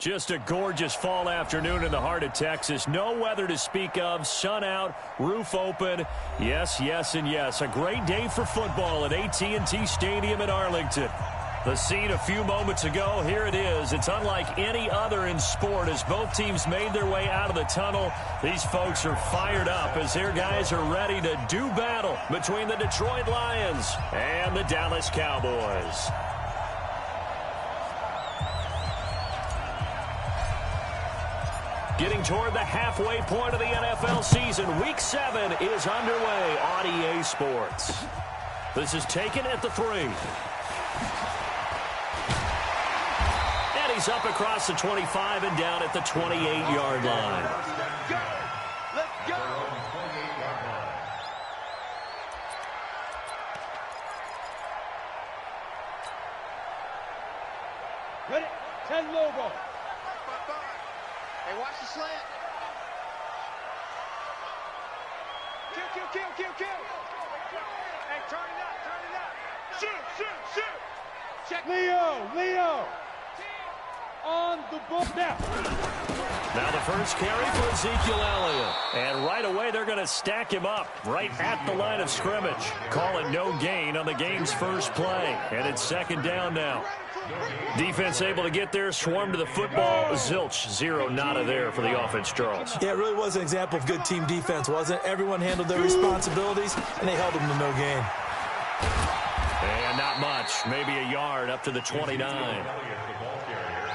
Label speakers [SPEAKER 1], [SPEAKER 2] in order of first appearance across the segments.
[SPEAKER 1] Just a gorgeous fall afternoon in the heart of Texas. No weather to speak of. Sun out, roof open. Yes, yes, and yes. A great day for football at AT&T Stadium in Arlington. The scene a few moments ago, here it is. It's unlike any other in sport as both teams made their way out of the tunnel. These folks are fired up as their guys are ready to do battle between the Detroit Lions and the Dallas Cowboys. Getting toward the halfway point of the NFL season, Week 7 is underway on EA Sports. This is taken at the 3. And he's up across the 25 and down at the 28-yard line.
[SPEAKER 2] Let's go! Ready? 10 logo. Hey, watch the slant. Kill. Hey, turn it up. Shoot. Check. Leo. On the book now.
[SPEAKER 1] Now the first carry for Ezekiel Elliott. And right away they're going to stack him up right at the line of scrimmage. Call it no gain on the game's first play. And it's second down now. Defense able to get there, swarm to the football. Zilch, zero nada there for the offense, Charles.
[SPEAKER 3] Yeah, it really was an example of good team defense, wasn't it? Everyone handled their responsibilities, and they held them to no gain.
[SPEAKER 1] And not much, maybe a yard up to the 29.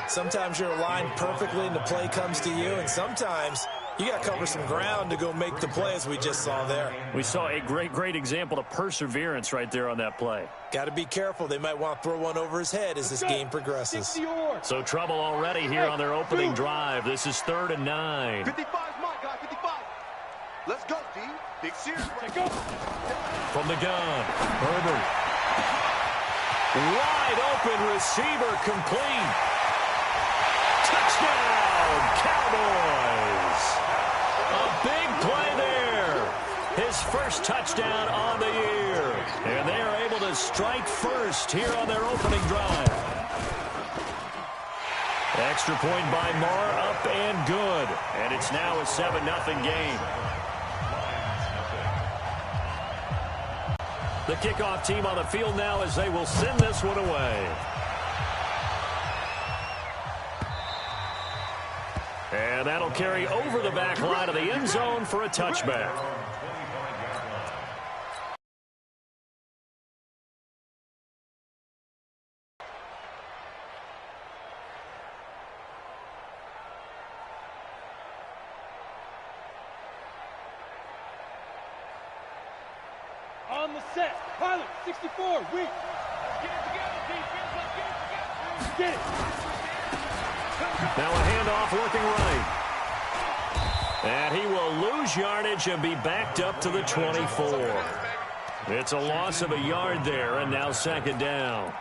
[SPEAKER 3] Sometimes you're aligned perfectly and the play comes to you, and sometimes you got to cover some ground to go make the play, as we just saw there.
[SPEAKER 1] We saw a great example of perseverance right there on that play.
[SPEAKER 3] Got to be careful. They might want to throw one over his head as this game progresses.
[SPEAKER 1] So trouble already here on their opening drive. This is 3rd and 9.
[SPEAKER 2] 55 is mine, guys. 55. Let's go, D. Big series.
[SPEAKER 1] Go. From the gun, Herbert. Wide open receiver complete. Touchdown, Cowboys. A big play there. His first touchdown on the year. And they are able to strike first here on their opening drive. Extra point by Marr, up and good. And it's now a 7-0 game. The kickoff team on the field now as they will send this one away. And that'll carry over the back line of the end zone for a touchback.
[SPEAKER 2] On the set, pilot, 64, weak. Let's get it together, defense. Let's get it together. Get it.
[SPEAKER 1] Now a handoff working right. And he will lose yardage and be backed up to the 24. It's a loss of a yard there, and now second down.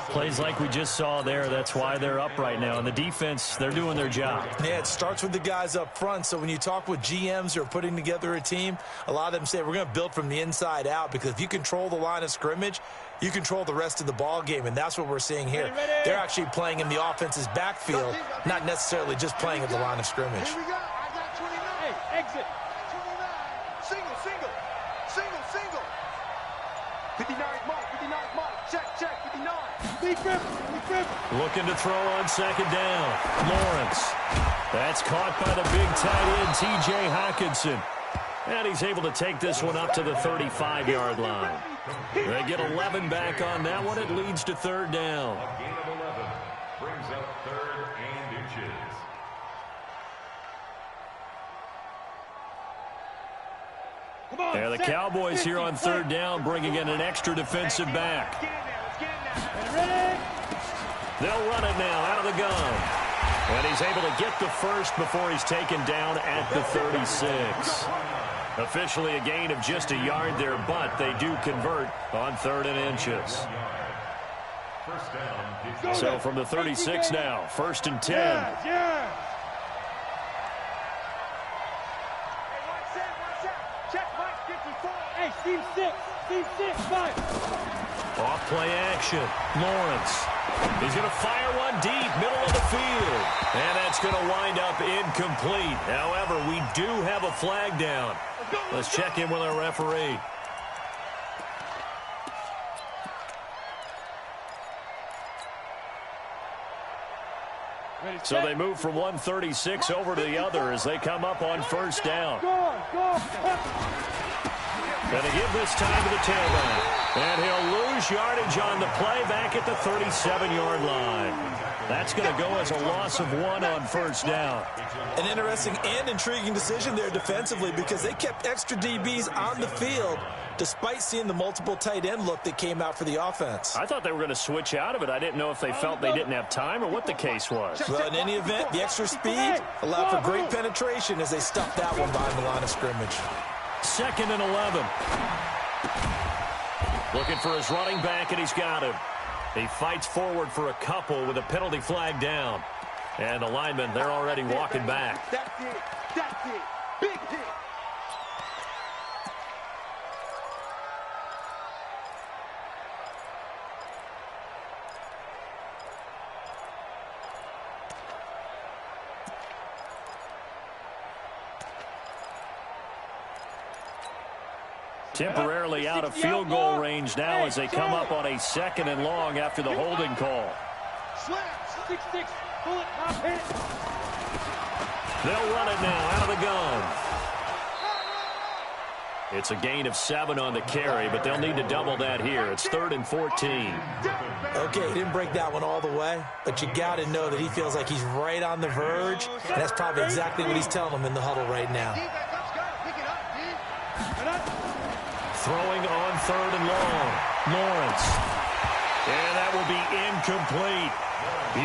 [SPEAKER 1] Plays like we just saw there. That's why they're up right now. And the defense, they're doing their job.
[SPEAKER 3] Yeah, it starts with the guys up front. So when you talk with GMs who are putting together a team, a lot of them say we're going to build from the inside out, because if you control the line of scrimmage, you control the rest of the ball game, and that's what we're seeing here. They're actually playing in the offense's backfield, not necessarily just playing at the line of scrimmage.
[SPEAKER 2] Here we go. I got 29. Hey, exit. 29. Single. 59 mark. Check. 59. Big rip.
[SPEAKER 1] Looking to throw on second down. Lawrence. That's caught by the big tight end, T.J. Hockenson. And he's able to take this one up to the 35-yard line. They get 11 back on that one. It leads to third down.
[SPEAKER 4] A gain of 11 brings up 3rd and inches.
[SPEAKER 1] And the Cowboys here on third down, bringing in an extra defensive back. They'll run it now out of the gun. And he's able to get the first before he's taken down at the 36. Officially a gain of just a yard there, but they do convert on 3rd and inches. So from the 36 now, 1st and 10.
[SPEAKER 2] Yeah. Check, Mike, 54. Hey, Steve 6, 5.
[SPEAKER 1] Off play action. Lawrence. He's going to fire one deep, middle of the field. And that's going to wind up incomplete. However, we do have a flag down. Let's check in with our referee. So they move from 136 over to the other as they come up on first down. Going to give this time to the tailback. And he'll lose yardage on the play back at the 37-yard line. That's going to go as a loss of 1 on first down.
[SPEAKER 3] An interesting and intriguing decision there defensively because they kept extra DBs on the field despite seeing the multiple tight end look that came out for the offense.
[SPEAKER 1] I thought they were going to switch out of it. I didn't know if they felt they didn't have time or what the case was.
[SPEAKER 3] Well, in any event, the extra speed allowed for great penetration as they stuffed that one behind the line of scrimmage.
[SPEAKER 1] 2nd and 11. Looking for his running back, and he's got him. He fights forward for a couple with a penalty flag down. And the linemen, they're already walking back.
[SPEAKER 2] That's it. That's it. Big hit.
[SPEAKER 1] Temporarily out of field goal range now as they come up on a 2nd and long after the holding call. They'll run it now out of the gun. It's a gain of 7 on the carry, but they'll need to double that here. It's 3rd and 14.
[SPEAKER 3] Okay, he didn't break that one all the way, but you got to know that he feels like he's right on the verge, and that's probably exactly what he's telling them in the huddle right now.
[SPEAKER 1] Throwing on 3rd and long. Lawrence. And that will be incomplete.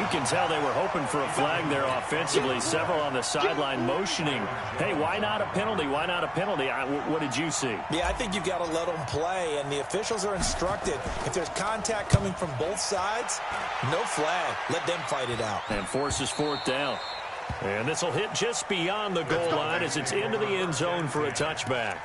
[SPEAKER 1] You can tell they were hoping for a flag there offensively. Several on the sideline motioning. Hey, why not a penalty? Why not a penalty? What did you see?
[SPEAKER 3] Yeah, I think you've got to let them play, and the officials are instructed. If there's contact coming from both sides, no flag. Let them fight it out.
[SPEAKER 1] And forces 4th down. And this will hit just beyond the goal line as it's into the end zone for a touchback.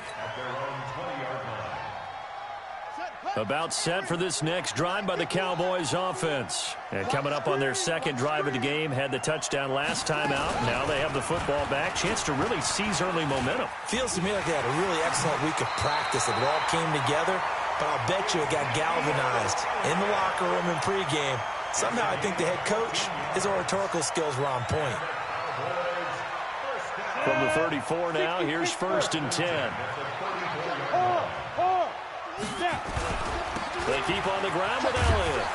[SPEAKER 1] About set for this next drive by the Cowboys offense. And coming up on their 2nd drive of the game, had the touchdown last time out. Now they have the football back. Chance to really seize early momentum.
[SPEAKER 3] Feels to me like they had a really excellent week of practice. It all came together, but I'll bet you it got galvanized in the locker room in pregame. Somehow I think the head coach, his oratorical skills were on point.
[SPEAKER 1] From the 34 now, here's 1st and 10. They keep on the ground with Elliott.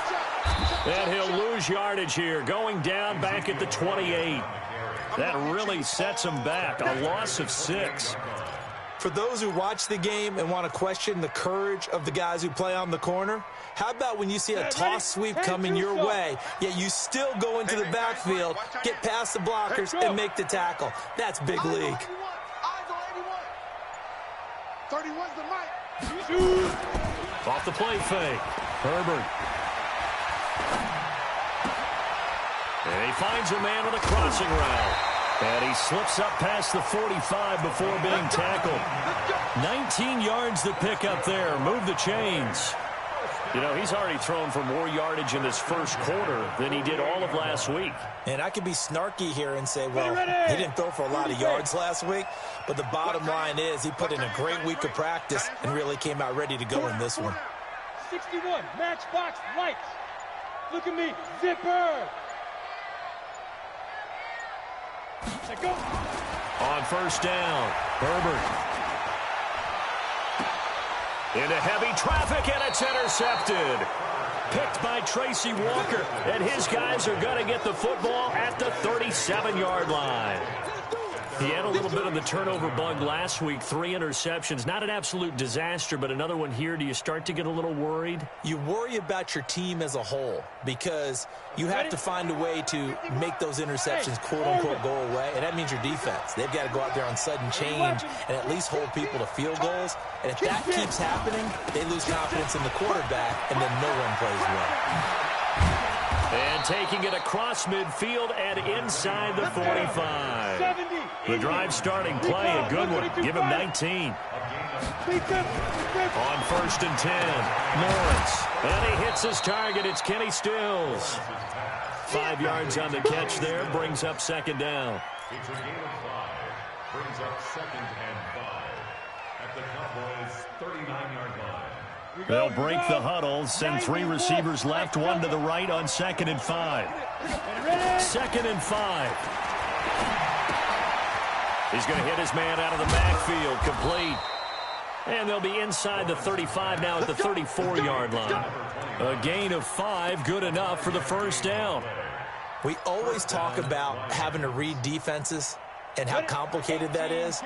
[SPEAKER 1] And he'll lose yardage here, going down back at the 28. That really sets him back, a loss of 6.
[SPEAKER 3] For those who watch the game and want to question the courage of the guys who play on the corner, how about when you see a toss sweep coming your way, yet you still go into the backfield, get past the blockers, and make the tackle? That's big league.
[SPEAKER 2] Eyes on 81. 31's the mic.
[SPEAKER 1] Off the play fake. Herbert. And he finds a man with a crossing route. And he slips up past the 45 before being tackled. 19 yards to pick up there. Move the chains. You know, he's already thrown for more yardage in this first quarter than he did all of last week.
[SPEAKER 3] And I could be snarky here and say, well, he didn't throw for a lot of yards last week, but the bottom line is he put in a great week of practice and really came out ready to go in this one.
[SPEAKER 5] 61, matchbox lights. Look at me, zipper. Go.
[SPEAKER 1] On first down, Herbert. Into heavy traffic, and it's intercepted. Picked by Tracy Walker, and his guys are going to get the football at the 37-yard line. He had a little bit of the turnover bug last week, 3 interceptions. Not an absolute disaster, but another one here. Do you start to get a little worried?
[SPEAKER 3] You worry about your team as a whole because you have to find a way to make those interceptions, quote-unquote, go away, and that means your defense. They've got to go out there on sudden change and at least hold people to field goals. And if that keeps happening, they lose confidence in the quarterback, and then no one plays well.
[SPEAKER 1] And taking it across midfield and inside the 45. The drive starting play, a good one. Give him 19. On 1st and 10, Lawrence. And he hits his target. It's Kenny Stills. 5 yards on the catch there. Brings up 2nd down.
[SPEAKER 4] It's a gain of 5. Brings up 2nd and 5. At the Cowboys' 39-yard line.
[SPEAKER 1] They'll break the huddle. Send 3 receivers left, 1 to the right on 2nd and 5. 2nd and 5. He's going to hit his man out of the backfield. Complete. And they'll be inside the 35 now at the 34-yard line. A gain of 5, good enough for the 1st down.
[SPEAKER 3] We always talk about having to read defenses and how complicated that is.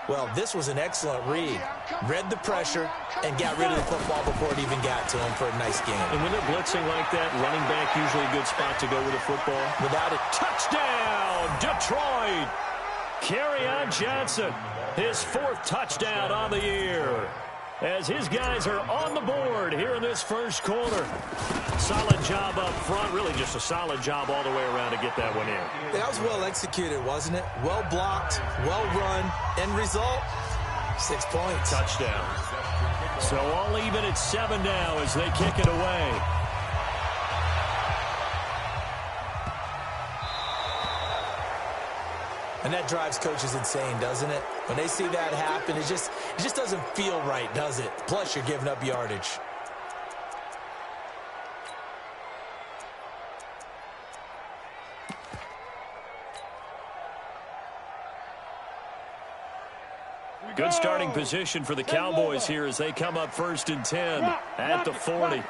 [SPEAKER 3] Well, this was an excellent read. Read the pressure and got rid of the football before it even got to him for a nice game.
[SPEAKER 1] And when they're blitzing like that, running back usually a good spot to go with the football.
[SPEAKER 3] Without it,
[SPEAKER 1] touchdown, Detroit! Kerryon Johnson, his 4th touchdown on the year. As his guys are on the board here in this 1st quarter. Solid job up front. Really just a solid job all the way around to get that one in.
[SPEAKER 3] That was well executed, wasn't it? Well blocked, well run. End result, 6 points.
[SPEAKER 1] Touchdown. So all even at 7 now as they kick it away.
[SPEAKER 3] And that drives coaches insane, doesn't it? When they see that happen, it just doesn't feel right, does it? Plus, you're giving up yardage.
[SPEAKER 1] Good starting position for the Cowboys here as they come up 1st and 10 at the 40.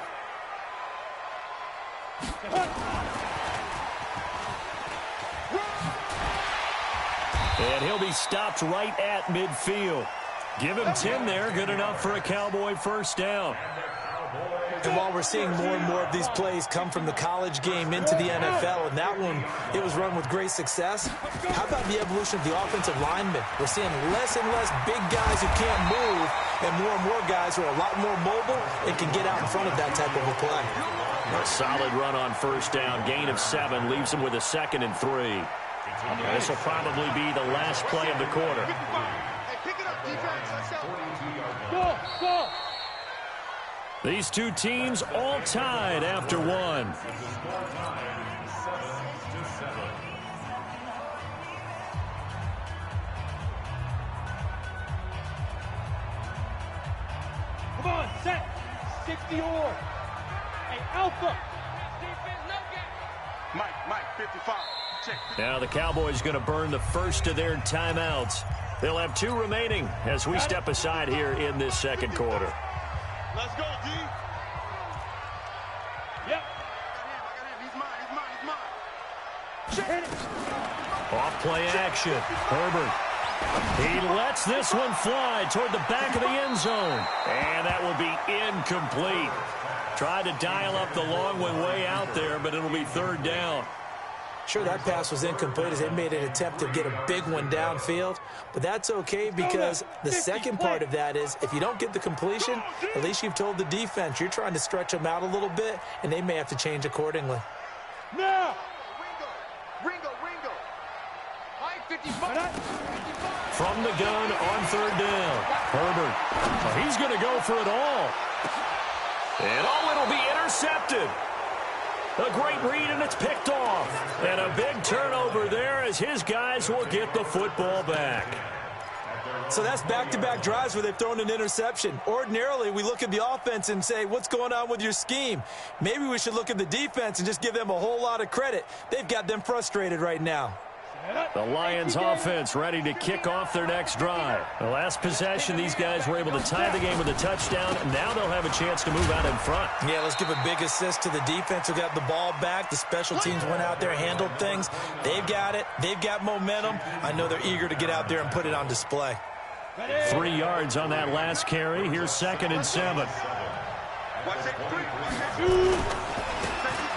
[SPEAKER 1] And he'll be stopped right at midfield. Give him 10 there. Good enough for a Cowboy 1st down.
[SPEAKER 3] And while we're seeing more and more of these plays come from the college game into the NFL, and that one, it was run with great success, how about the evolution of the offensive linemen? We're seeing less and less big guys who can't move and more guys who are a lot more mobile and can get out in front of that type of a play.
[SPEAKER 1] A solid run on 1st down. Gain of 7 leaves him with a 2nd and 3. This will probably be the last play of the quarter. These two teams all tied after 1.
[SPEAKER 5] Come on, set. 60 or. Hey, Alpha.
[SPEAKER 2] Mike, 55.
[SPEAKER 1] Now the Cowboys going to burn the 1st of their timeouts. They'll have 2 remaining as we step aside here in this 2nd quarter.
[SPEAKER 2] Let's go, D.
[SPEAKER 5] Yep.
[SPEAKER 2] He's mine.
[SPEAKER 1] Off play action. Herbert. He lets this one fly toward the back of the end zone. And that will be incomplete. Tried to dial up the long one way out there, but it'll be 3rd down.
[SPEAKER 3] Sure, that pass was incomplete as they made an attempt to get a big one downfield, but that's okay because the second part of that is if you don't get the completion, at least you've told the defense you're trying to stretch them out a little bit, and they may have to change accordingly.
[SPEAKER 5] Now!
[SPEAKER 2] Ringo. Mike, 55.
[SPEAKER 1] From the gun on 3rd down. Herbert. Oh, he's going to go for it all. And it'll be intercepted. A great read, and it's picked off. And a big turnover there as his guys will get the football back.
[SPEAKER 3] So that's back-to-back drives where they've thrown an interception. Ordinarily, we look at the offense and say, what's going on with your scheme? Maybe we should look at the defense and just give them a whole lot of credit. They've got them frustrated right now.
[SPEAKER 1] The Lions offense ready to kick off their next drive. The last possession, these guys were able to tie the game with a touchdown. Now they'll have a chance to move out in front.
[SPEAKER 3] Yeah, let's give a big assist to the defense who got the ball back. The special teams went out there, handled things. They've got it. They've got momentum. I know they're eager to get out there and put it on display.
[SPEAKER 1] 3 yards on that last carry. Here's 2nd and 7.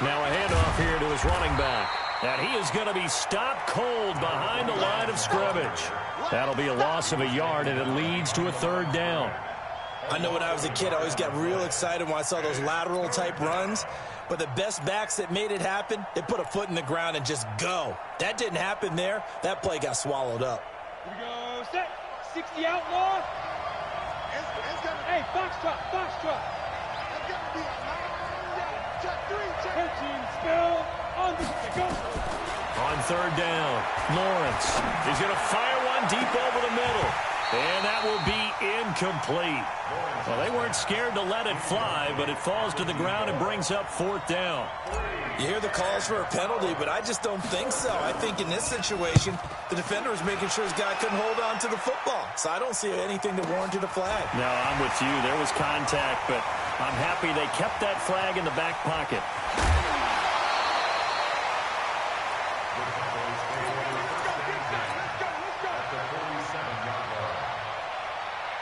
[SPEAKER 1] Now a handoff here to his running back. And he is going to be stopped cold behind the line of scrimmage. That'll be a loss of a yard, and it leads to a 3rd down.
[SPEAKER 3] I know when I was a kid, I always got real excited when I saw those lateral-type runs. But the best backs that made it happen, they put a foot in the ground and just go. That didn't happen there. That play got swallowed up.
[SPEAKER 5] Here we go, set. 60 outlaw. Hey, box drop, box drop. Pitching spell on the go.
[SPEAKER 1] On third down, Lawrence. He's going to fire one deep over the middle. And that will be incomplete. Well, they weren't scared to let it fly, but it falls to the ground and brings up fourth down.
[SPEAKER 3] You hear the calls for a penalty, but I just don't think so. I think in this situation, the defender was making sure his guy couldn't hold on to the football. So I don't see anything that warranted a flag.
[SPEAKER 1] No, I'm with you. There was contact, but I'm happy they kept that flag in the back pocket.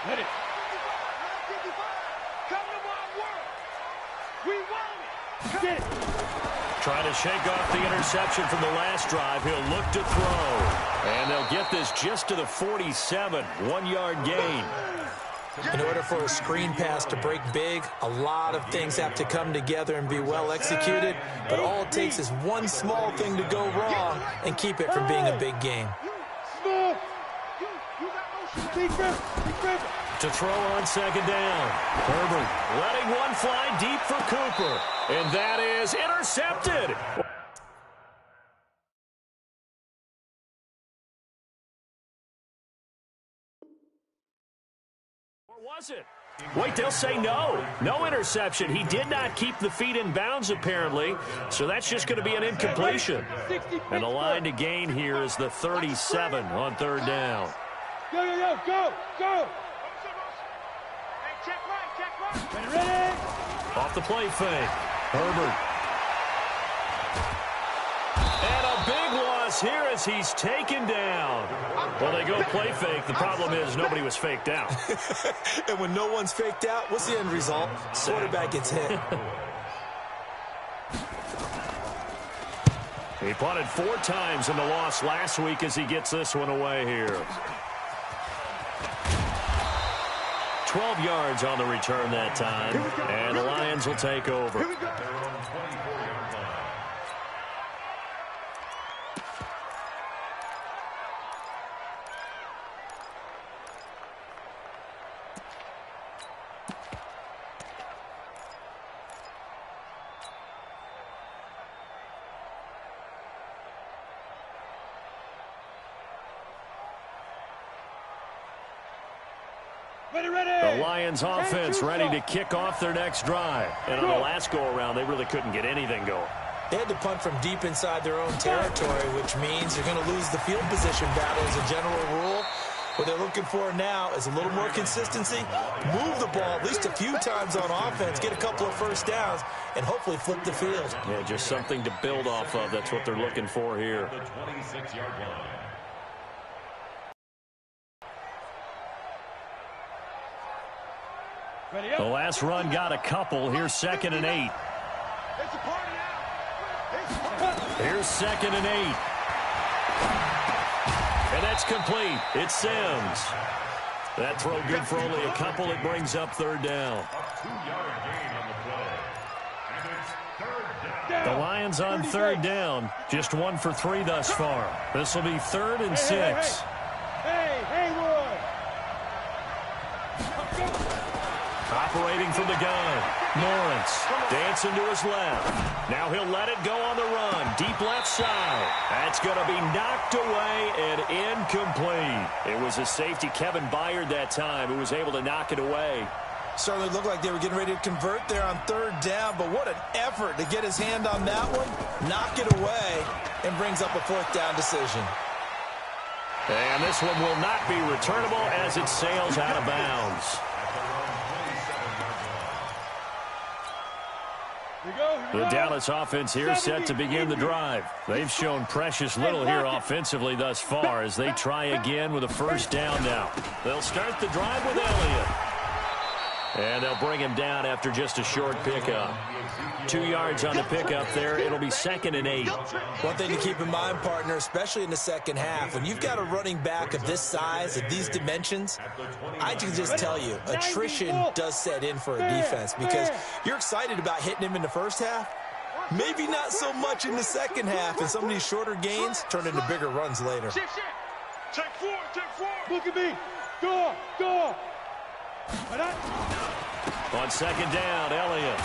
[SPEAKER 5] Let it. Get it.
[SPEAKER 1] Trying to shake off the interception from the last drive. He'll look to throw. And they'll get this just to the 47. 1-yard gain.
[SPEAKER 3] In order for a screen pass to break big, a lot of things have to come together and be well executed. But all it takes is one small thing to go wrong and keep it from being a big game.
[SPEAKER 1] To throw on second down. Herbert letting one fly deep for Cooper. And that is intercepted. Or was it? Wait, they'll say no. No interception. He did not keep the feet in bounds, apparently. So that's just going to be an incompletion. And the line to gain here is the 37 on third down.
[SPEAKER 5] Go, go, go, go, go. Ready?
[SPEAKER 1] Off the play fake. Herbert. And a big loss here as he's taken down. Well, they go play fake. The problem is nobody was faked out.
[SPEAKER 3] And when no one's faked out, what's the end result? Quarterback gets hit.
[SPEAKER 1] He punted 4 times in the loss last week as he gets this one away here. 12 yards on the return that time, and the Lions will take over. The Lions offense ready to kick off their next drive. And on the last go-around, they really couldn't get anything going.
[SPEAKER 3] They had to punt from deep inside their own territory, which means they're going to lose the field position battle as a general rule. What they're looking for now is a little more consistency, move the ball at least a few times on offense, get a couple of first downs, and hopefully flip the field.
[SPEAKER 1] Yeah, just something to build off of. That's what they're looking for here.
[SPEAKER 4] The 26-yard line.
[SPEAKER 1] The last run got a couple. Here's 2nd and 8. Here's 2nd and 8. And that's complete. It's Sims. That throw good for only a couple. It brings up third down.
[SPEAKER 4] A 2-yard gain on the play. And it's third down.
[SPEAKER 1] The Lions on third down. Just 1 for 3 thus far. This will be 3rd and 6.
[SPEAKER 5] Hey, Haywood.
[SPEAKER 1] Operating from the gun. Lawrence dancing to his left. Now he'll let it go on the run. Deep left side. That's going to be knocked away and incomplete. It was a safety, Kevin Byard, that time, who was able to knock it away.
[SPEAKER 3] Certainly looked like they were getting ready to convert there on third down, but what an effort to get his hand on that one, knock it away, and brings up a 4th down decision.
[SPEAKER 1] And this one will not be returnable as it sails out of bounds. The Dallas offense here set to begin the drive. They've shown precious little here offensively thus far as they try again with a first down now. They'll start the drive with Elliott. And they'll bring him down after just a short pickup. 2 yards on the pickup there. It'll be 2nd and 8.
[SPEAKER 3] One thing to keep in mind, partner, especially in the second half, when you've got a running back of this size, of these dimensions, I can just tell you, attrition does set in for a defense because you're excited about hitting him in the first half. Maybe not so much in the second half, and some of these shorter gains turn into bigger runs later.
[SPEAKER 5] Look at me. Go, go.
[SPEAKER 1] On second down, Elliott.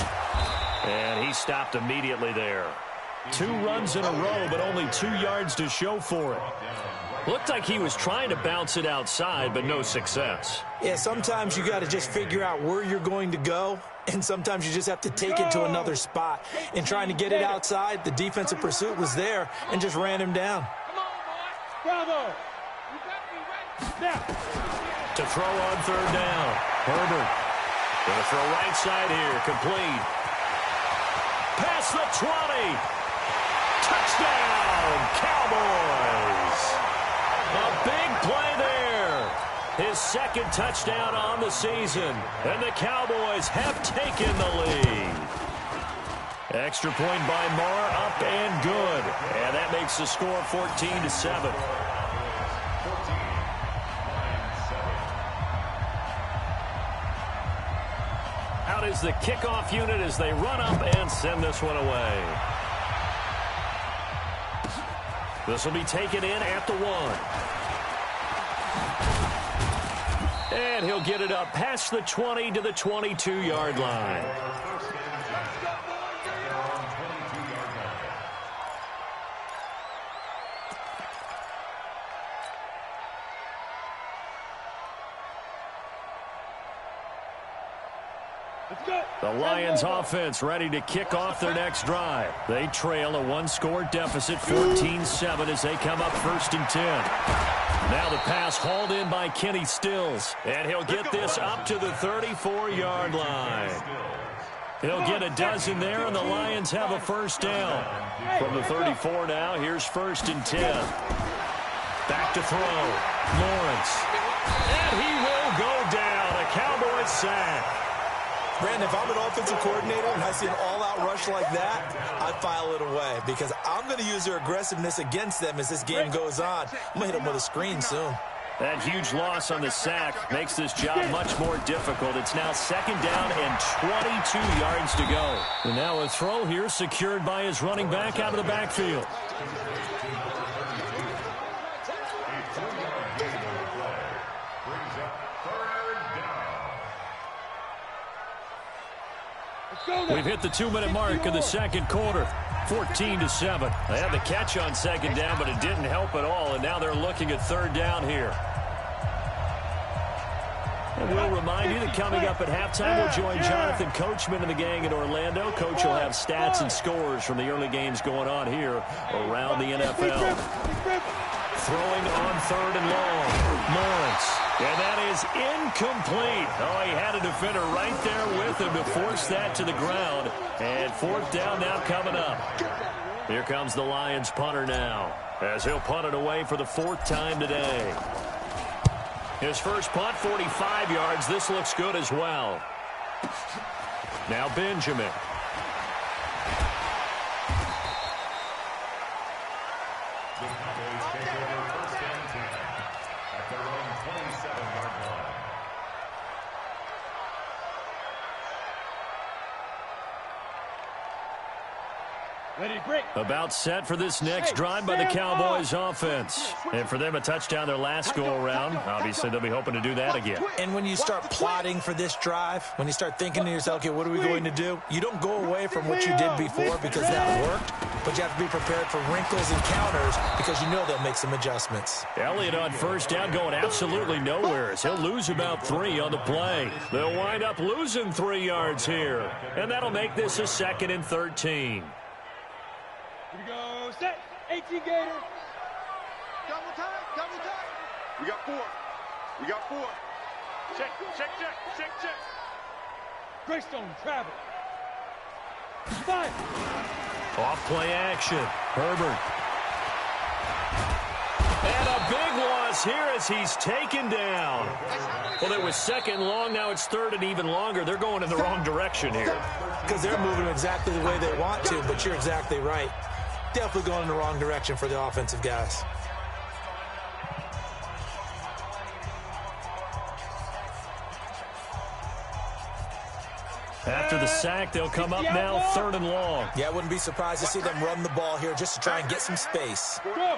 [SPEAKER 1] And he stopped immediately there. 2 runs in a row, but only 2 yards to show for it. Looked like he was trying to bounce it outside, but no success.
[SPEAKER 3] Yeah, sometimes you got to just figure out where you're going to go, and sometimes you just have to take it to another spot. And trying to get it outside, the defensive pursuit was there and just ran him down.
[SPEAKER 5] Bravo. Now.
[SPEAKER 1] To throw on third down, Herbert. Going to throw right side here, complete. Past the 20. Touchdown, Cowboys. A big play there. His second touchdown on the season. And the Cowboys have taken the lead. Extra point by Marr, up and good. And that makes the score 14-7. Out is the kickoff unit as they run up and send this one away. This will be taken in at the 1. And he'll get it up past the 20 to the 22-yard line. The Lions offense ready to kick off their next drive. They trail a 1-score deficit, 14-7, as they come up 1st and 10. Now the pass hauled in by Kenny Stills, and he'll get this up to the 34-yard line. He'll get a dozen there, and the Lions have a first down. From the 34 now, here's 1st and 10. Back to throw. Lawrence. And he will go down. A Cowboys sack.
[SPEAKER 3] Brandon, if I'm an offensive coordinator and I see an all-out rush like that, I'd file it away because I'm going to use their aggressiveness against them as this game goes on. I'm going to hit them with a screen soon.
[SPEAKER 1] That huge loss on the sack makes this job much more difficult. It's now 2nd down and 22 yards to go. And now a throw here secured by his running back out of the backfield. We've hit the 2-minute mark of the second quarter. 14-7. They had the catch on second down, but it didn't help at all, and now they're looking at 3rd down here. And we'll remind you that coming up at halftime, we'll join Jonathan Coachman and the gang in Orlando. Coach will have stats and scores from the early games going on here around the NFL. Throwing on 3rd and long. Lawrence. And that is incomplete. Oh, he had a defender right there with him to force that to the ground. And 4th down now coming up. Here comes the Lions punter now, as he'll punt it away for the 4th time today. His first punt, 45 yards. This looks good as well. Now Benjamin. About set for this next drive by the Cowboys offense. And for them, a touchdown their last go-around. Obviously, they'll be hoping to do that again.
[SPEAKER 3] And when you start plotting for this drive, when you start thinking to yourself, okay, what are we going to do? You don't go away from what you did before because that worked, but you have to be prepared for wrinkles and counters because you know they'll make some adjustments.
[SPEAKER 1] Elliott on first down going absolutely nowhere as he'll lose about 3 on the play. They'll wind up losing 3 yards here, and that'll make this a 2nd and 13.
[SPEAKER 5] Here we go, set, 18 Gator.
[SPEAKER 2] Double time, double time. We got 4. We got 4. Check, check, check, check, check.
[SPEAKER 5] Greystone, travel. 5.
[SPEAKER 1] Off play action. Herbert. And a big loss here as he's taken down. Well, it was 2nd long. Now it's 3rd and even longer. They're going in the wrong direction here.
[SPEAKER 3] Because they're moving exactly the way they want to, but you're exactly right. Definitely going in the wrong direction for the offensive guys.
[SPEAKER 1] After the sack, they'll come up now 3rd and long.
[SPEAKER 3] Yeah, I wouldn't be surprised to see them run the ball here just to try and get some space.
[SPEAKER 5] Go.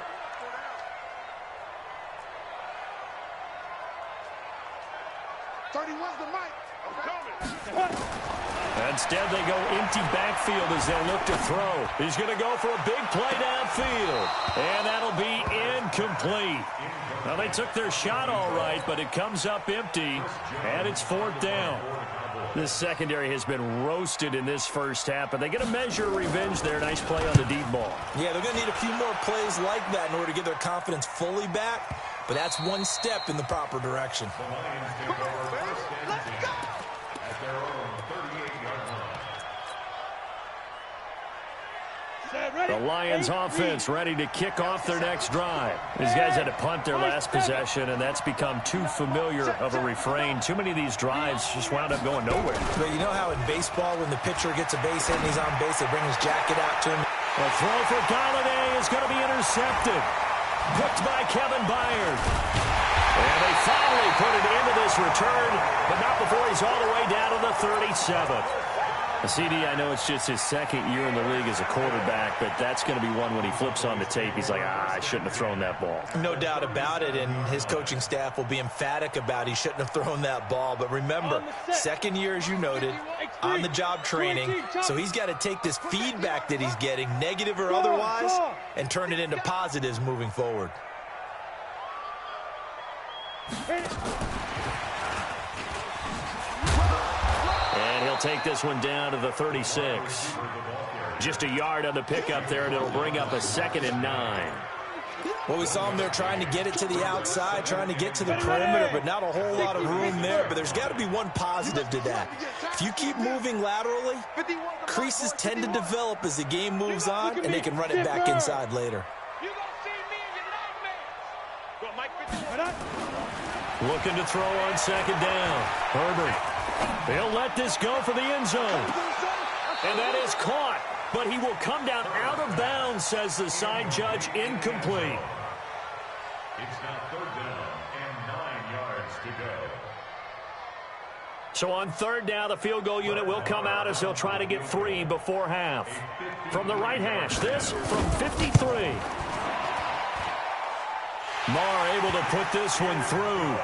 [SPEAKER 2] 31's the mic. I'm coming.
[SPEAKER 1] Instead, they go empty backfield as they look to throw. He's going to go for a big play downfield, and that'll be incomplete. Well, they took their shot all right, but it comes up empty, and it's 4th down. This secondary has been roasted in this first half, but they get a measure of revenge there. Nice play on the deep ball.
[SPEAKER 3] Yeah, they're going to need a few more plays like that in order to get their confidence fully back, but that's one step in the proper direction.
[SPEAKER 1] The Lions offense ready to kick off their next drive. These guys had to punt their last possession, and that's become too familiar of a refrain. Too many of these drives just wound up going nowhere.
[SPEAKER 3] But you know how in baseball, when the pitcher gets a base hit and he's on base, they bring his jacket out to him?
[SPEAKER 1] The throw for Galladay is going to be intercepted. Picked by Kevin Byard. And they finally put it into this return, but not before he's all the way down to the 37. CD, I know it's just his second year in the league as a quarterback, but that's going to be one when he flips on the tape. He's like, I shouldn't have thrown that ball.
[SPEAKER 3] No doubt about it, and his coaching staff will be emphatic about he shouldn't have thrown that ball. But remember, second year, as you noted, on-the-job training, so he's got to take this feedback that he's getting, negative or otherwise, and turn it into positives moving forward.
[SPEAKER 1] And he'll take this one down to the 36. Just a yard on the pickup there, and it'll bring up a 2nd and 9.
[SPEAKER 3] Well, we saw him there trying to get it to the outside, trying to get to the perimeter, but not a whole lot of room there. But there's got to be one positive to that. If you keep moving laterally, creases tend to develop as the game moves on, and they can run it back inside later.
[SPEAKER 1] Looking to throw on 2nd down. Herbert. He'll let this go for the end zone. And that is caught. But he will come down out of bounds, says the side judge. Incomplete.
[SPEAKER 4] It's now 3rd down and 9 yards to go.
[SPEAKER 1] So on 3rd down, the field goal unit will come out as they'll try to get 3 before half. From the right hash, this from 53. Marr able to put this one through.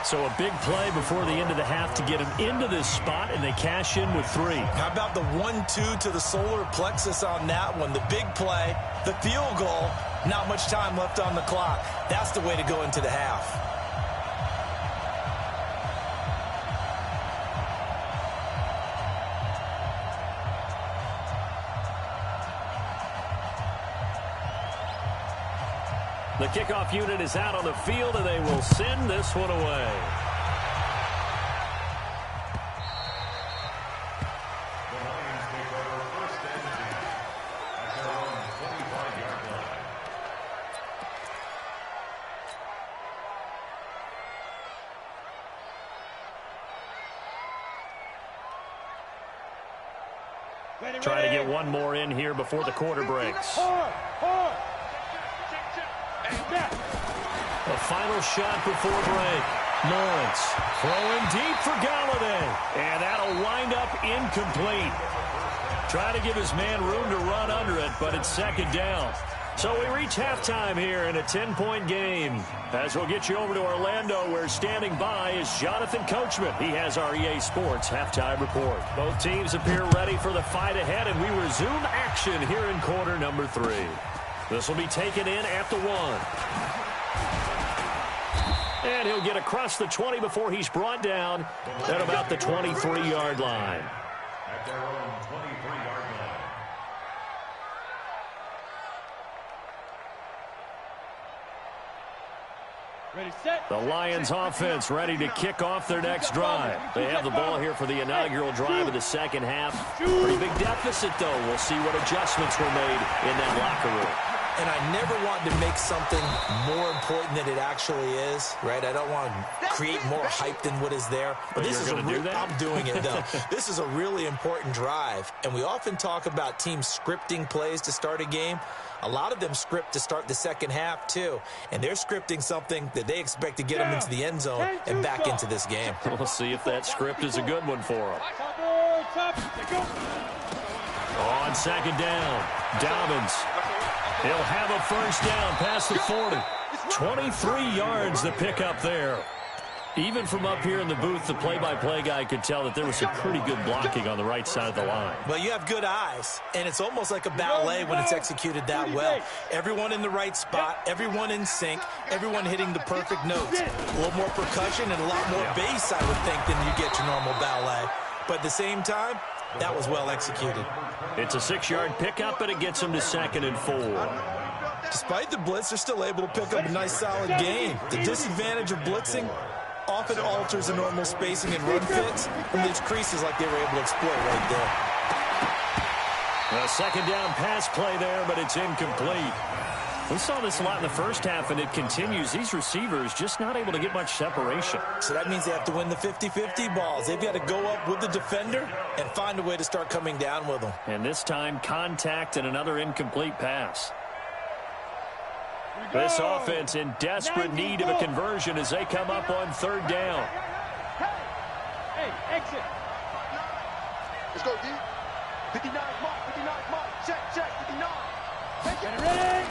[SPEAKER 1] So a big play before the end of the half to get him into this spot, and they cash in with 3.
[SPEAKER 3] How about the 1-2 to the solar plexus on that one? The big play, the field goal, not much time left on the clock. That's the way to go into the half.
[SPEAKER 1] The kickoff unit is out on the field, and they will send this one away.
[SPEAKER 4] The Lions take over 1st and 10 at their own 25-yard line.
[SPEAKER 1] Trying to get one more in here before the quarter breaks. The final shot before break. Lawrence throwing deep for Galladay. And that'll wind up incomplete. Trying to give his man room to run under it, but it's 2nd down. So we reach halftime here in a 10-point game. As we'll get you over to Orlando, where standing by is Jonathan Coachman. He has our EA Sports halftime report. Both teams appear ready for the fight ahead, and we resume action here in quarter number 3. This will be taken in at the 1. And he'll get across the 20 before he's brought down at about the 23-yard line.
[SPEAKER 4] At their own 23-yard line.
[SPEAKER 5] Ready, set.
[SPEAKER 1] The Lions offense ready to kick off their next drive. They have the ball here for the inaugural drive of the second half. Pretty big deficit, though. We'll see what adjustments were made in that locker room.
[SPEAKER 3] And I never want to make something more important than it actually is, right? I don't want to create more hype than what is there.
[SPEAKER 1] But this is
[SPEAKER 3] I'm doing it, though. This is a really important drive. And we often talk about teams scripting plays to start a game. A lot of them script to start the second half, too. And they're scripting something that they expect to get them into the end zone and back into this game.
[SPEAKER 1] We'll see if that script is a good one for them. On 2nd down, Dobbins. He'll have a first down past the 40. 23 yards to pick up there. Even from up here in the booth, the play-by-play guy could tell that there was some pretty good blocking on the right side of the line.
[SPEAKER 3] Well, you have good eyes, and it's almost like a ballet when it's executed that well. Everyone in the right spot, everyone in sync, everyone hitting the perfect notes. A little more percussion and a lot more bass, I would think, than you get your normal ballet. But at the same time, that was well executed.
[SPEAKER 1] It's a 6-yard pickup, and it gets them to 2nd and 4.
[SPEAKER 3] Despite the blitz, they're still able to pick up a nice, solid gain. The disadvantage of blitzing often alters the normal spacing and run fits, and leaves creases like they were able to exploit right there.
[SPEAKER 1] A 2nd down pass play there, but it's incomplete. We saw this a lot in the first half, and it continues. These receivers just not able to get much separation.
[SPEAKER 3] So that means they have to win the 50-50 balls. They've got to go up with the defender and find a way to start coming down with them.
[SPEAKER 1] And this time, contact and another incomplete pass. This offense in desperate need of a conversion as they come up on 3rd down.
[SPEAKER 5] Hey, exit.
[SPEAKER 2] Let's go, D. 59 mark, 59 mark. Check, 59.
[SPEAKER 5] Get ready.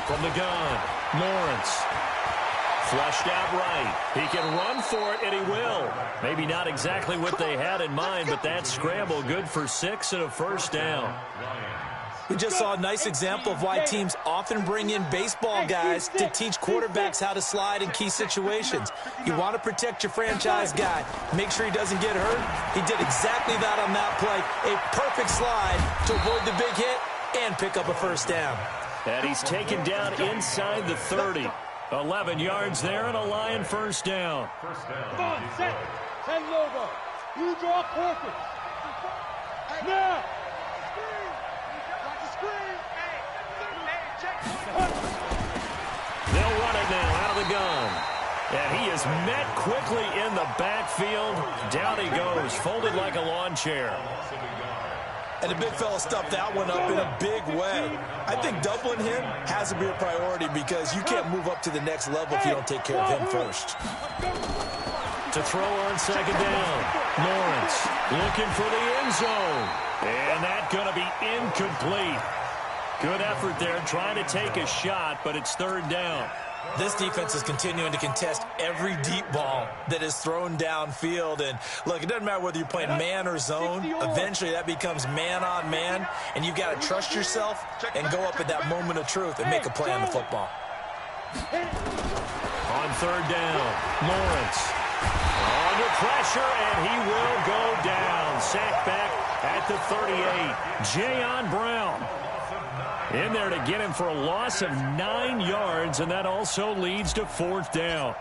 [SPEAKER 1] From the gun, Lawrence. Flushed out right. He can run for it, and he will. Maybe not exactly what they had in mind, but that scramble good for 6 and a 1st down.
[SPEAKER 3] We just saw a nice example of why teams often bring in baseball guys to teach quarterbacks how to slide in key situations. You want to protect your franchise guy. Make sure he doesn't get hurt. He did exactly that on that play. A perfect slide to avoid the big hit and pick up a 1st down.
[SPEAKER 1] And he's taken down inside the 30. 11 yards there and a Lion 1st down.
[SPEAKER 5] Come on, set. Send Lobo. You draw perfect. Now.
[SPEAKER 1] They'll run it now out of the gun. And he is met quickly in the backfield. Down he goes, folded like a lawn chair.
[SPEAKER 3] And the big fella stuffed that one up in a big way. I think doubling him has to be a priority because you can't move up to the next level if you don't take care of him first.
[SPEAKER 1] To throw on 2nd down. Lawrence looking for the end zone. And that's going to be incomplete. Good effort there trying to take a shot, but it's 3rd down.
[SPEAKER 3] This defense is continuing to contest every deep ball that is thrown downfield. And, look, it doesn't matter whether you're playing man or zone. Eventually that becomes man on man, and you've got to trust yourself and go up at that moment of truth and make a play on the football.
[SPEAKER 1] On 3rd down, Lawrence under pressure, and he will go down. Sacked back at the 38. Jayon Brown in there to get him for a loss of 9 yards, and that also leads to 4th down.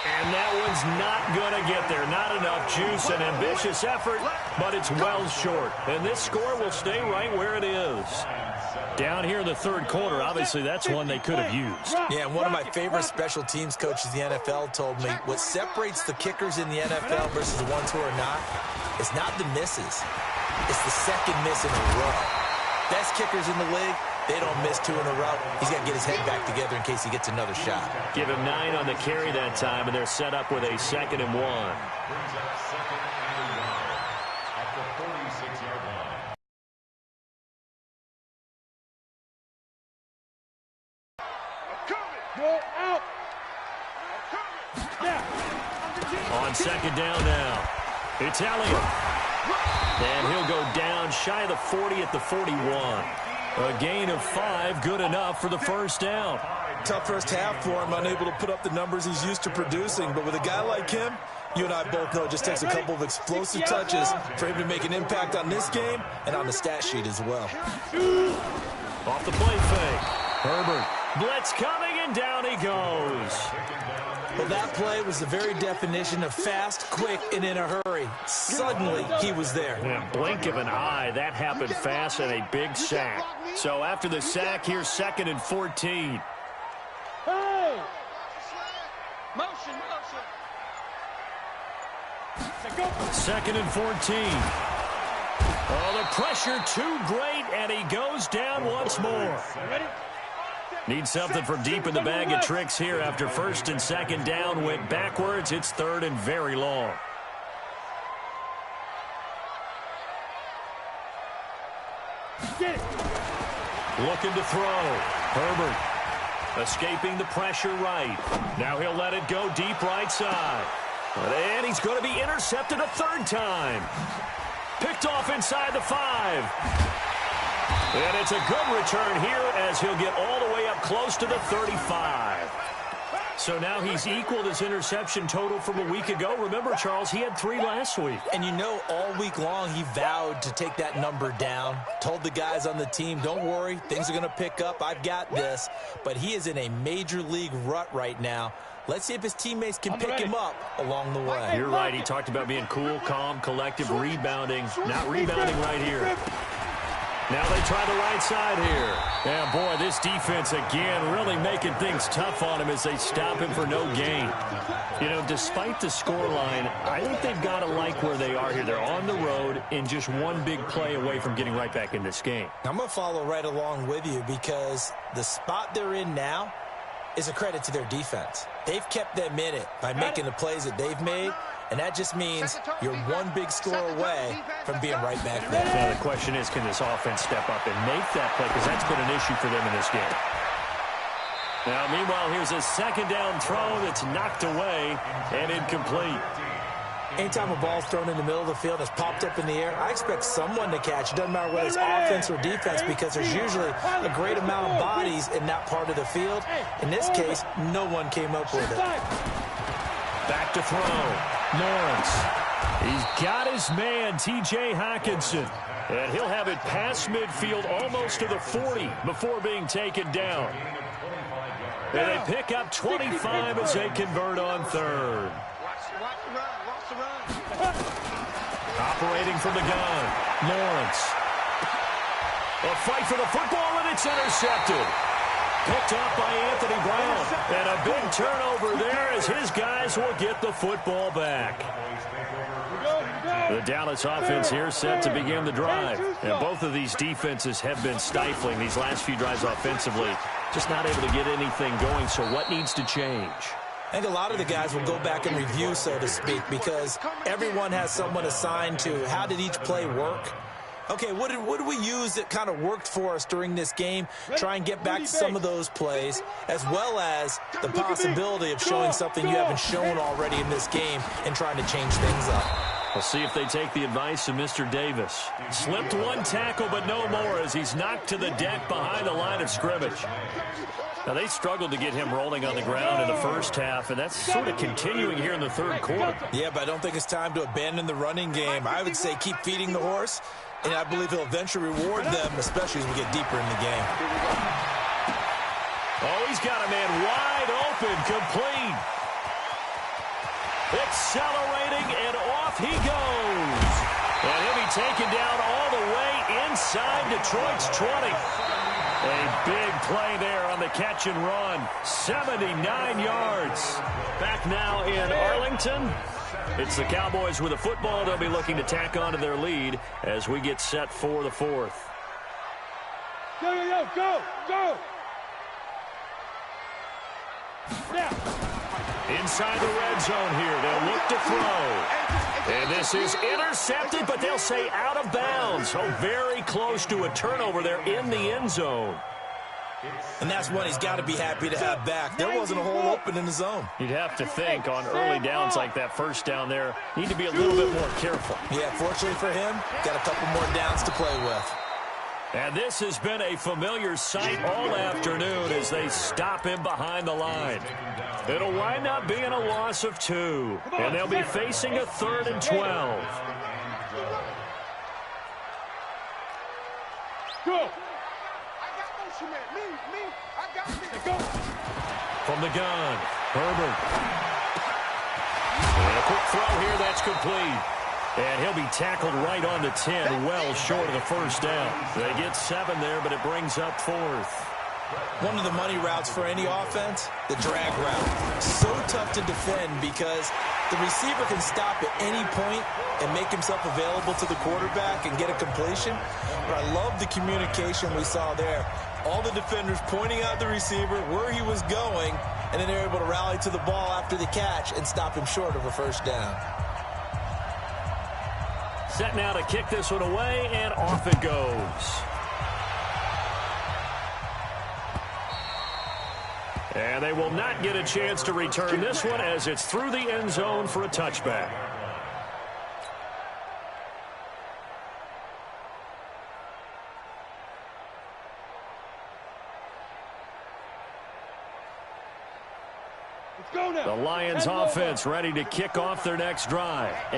[SPEAKER 1] And that one's not going to get there. Not enough juice. An ambitious effort, but it's well short. And this score will stay right where it is. Down here in the 3rd quarter, obviously that's one they could have used.
[SPEAKER 3] Yeah, and one of my favorite special teams coaches in the NFL told me what separates the kickers in the NFL versus the ones who are not, it's not the misses. It's the 2nd miss in a row. Best kickers in the league, they don't miss 2 in a row. He's got to get his head back together in case he gets another shot.
[SPEAKER 1] Give him 9 on the carry that time, and they're set up with a 2nd and 1.
[SPEAKER 4] Brings up 2nd and 1 at the 46-yard line.
[SPEAKER 5] Go out.
[SPEAKER 1] On 2nd down now, it's Elliott. And he'll go down shy of the 40 at the 41. A gain of 5, good enough for the 1st down.
[SPEAKER 3] Tough first half for him, unable to put up the numbers he's used to producing. But with a guy like him, you and I both know it just takes a couple of explosive touches for him to make an impact on this game and on the stat sheet as well.
[SPEAKER 1] Off the play fake. Herbert. Blitz coming, and down he goes.
[SPEAKER 3] Well, that play was the very definition of fast, quick, and in a hurry. Suddenly, he was there.
[SPEAKER 1] In a blink of an eye, that happened fast and a big sack. So after the sack, here's 2nd and 14.
[SPEAKER 5] Hey!
[SPEAKER 2] Motion.
[SPEAKER 1] 2nd and 14. Oh, the pressure too great, and he goes down once more.
[SPEAKER 5] Ready?
[SPEAKER 1] Needs something from deep in the bag of tricks here after 1st and 2nd down went backwards. It's 3rd and very long.
[SPEAKER 5] Get it.
[SPEAKER 1] Looking to throw. Herbert Escaping the pressure right. Now he'll let it go deep right side. And he's going to be intercepted a third time. Picked off inside the 5. And it's a good return here as he'll get all the way up close to the 35. So now he's equaled his interception total from a week ago. Remember, Charles, he had 3 last week.
[SPEAKER 3] And you know, all week long he vowed to take that number down. Told the guys on the team, don't worry, things are going to pick up. I've got this. But he is in a major league rut right now. Let's see if his teammates can pick him up along the way.
[SPEAKER 1] You're right. He talked about being cool, calm, collective, rebounding. Not rebounding right here. Now they try the right side here. And, boy, this defense, again, really making things tough on him as they stop him for no gain. You know, despite the scoreline, I think they've got to like where they are here. They're on the road and just one big play away from getting right back in this game.
[SPEAKER 3] I'm going to follow right along with you because the spot they're in now is a credit to their defense. They've kept them in it by making the plays that they've made. And that just means you're one big score away from being right back there.
[SPEAKER 1] Now the question is, can this offense step up and make that play? Because that's been an issue for them in this game. Now, meanwhile, here's a second down throw that's knocked away and incomplete.
[SPEAKER 3] Anytime a ball's thrown in the middle of the field, it's popped up in the air, I expect someone to catch. It doesn't matter whether it's offense or defense because there's usually a great amount of bodies in that part of the field. In this case, no one came up with it.
[SPEAKER 1] Back to throw. Lawrence. He's got his man, T.J. Hockenson. And he'll have it past midfield almost to the 40 before being taken down. And they pick up 25 as they convert on third. Operating from the gun. Lawrence. A fight for the football, and it's intercepted. Picked up by Anthony Brown. And a big turnover there as his guys will get the football back. The Dallas offense here set to begin the drive. And both of these defenses have been stifling these last few drives offensively. Just not able to get anything going. So what needs to change?
[SPEAKER 3] I think a lot of the guys will go back and review, so to speak, because everyone has someone assigned to how did each play work. Okay, what did we use that kind of worked for us during this game? Try and get back to some of those plays, as well as the possibility of showing something you haven't shown already in this game and trying to change things up.
[SPEAKER 1] We'll see if they take the advice of Mr. Davis. Slipped one tackle, but no more as he's knocked to the deck behind the line of scrimmage. Now, they struggled to get him rolling on the ground in the first half, and that's sort of continuing here in the third quarter.
[SPEAKER 3] Yeah, but I don't think it's time to abandon the running game. I would say keep feeding the horse, and I believe he'll eventually reward them, especially as we get deeper in the game.
[SPEAKER 1] Oh, he's got a man wide open, complete. Accelerating, and off he goes. And he'll be taken down all the way inside Detroit's 20. A big play there on the catch and run. 79 yards. Back now in Arlington. It's the Cowboys with the football. They'll be looking to tack on to their lead as we get set for the fourth.
[SPEAKER 5] Go, go, go! Now.
[SPEAKER 1] Inside the red zone here. They'll look to throw. And this is intercepted, but they'll say out of bounds. So very close to a turnover there in the end zone.
[SPEAKER 3] And that's one he's got to be happy to have back. There wasn't a hole open in the zone.
[SPEAKER 1] You'd have to think on early downs like that first down there, need to be a little bit more careful.
[SPEAKER 3] Yeah, fortunately for him, got a couple more downs to play with.
[SPEAKER 1] And this has been a familiar sight all afternoon as they stop him behind the line. It'll wind up being a loss of 2. And they'll be facing a 3rd and 12.
[SPEAKER 5] Go!
[SPEAKER 1] From the gun, Herbert. And a quick throw here, that's complete. And he'll be tackled right on the 10, well short of the first down. They get 7 there, but it brings up 4th.
[SPEAKER 3] One of the money routes for any offense, the drag route. So tough to defend because the receiver can stop at any point and make himself available to the quarterback and get a completion. But I love the communication we saw there. All the defenders pointing out the receiver, where he was going, and then they're able to rally to the ball after the catch and stop him short of a first down.
[SPEAKER 1] Set now to kick this one away, and off it goes. And they will not get a chance to return this one as it's through the end zone for a touchback.
[SPEAKER 5] Let's go now.
[SPEAKER 1] The Lions offense ready to kick off their next drive.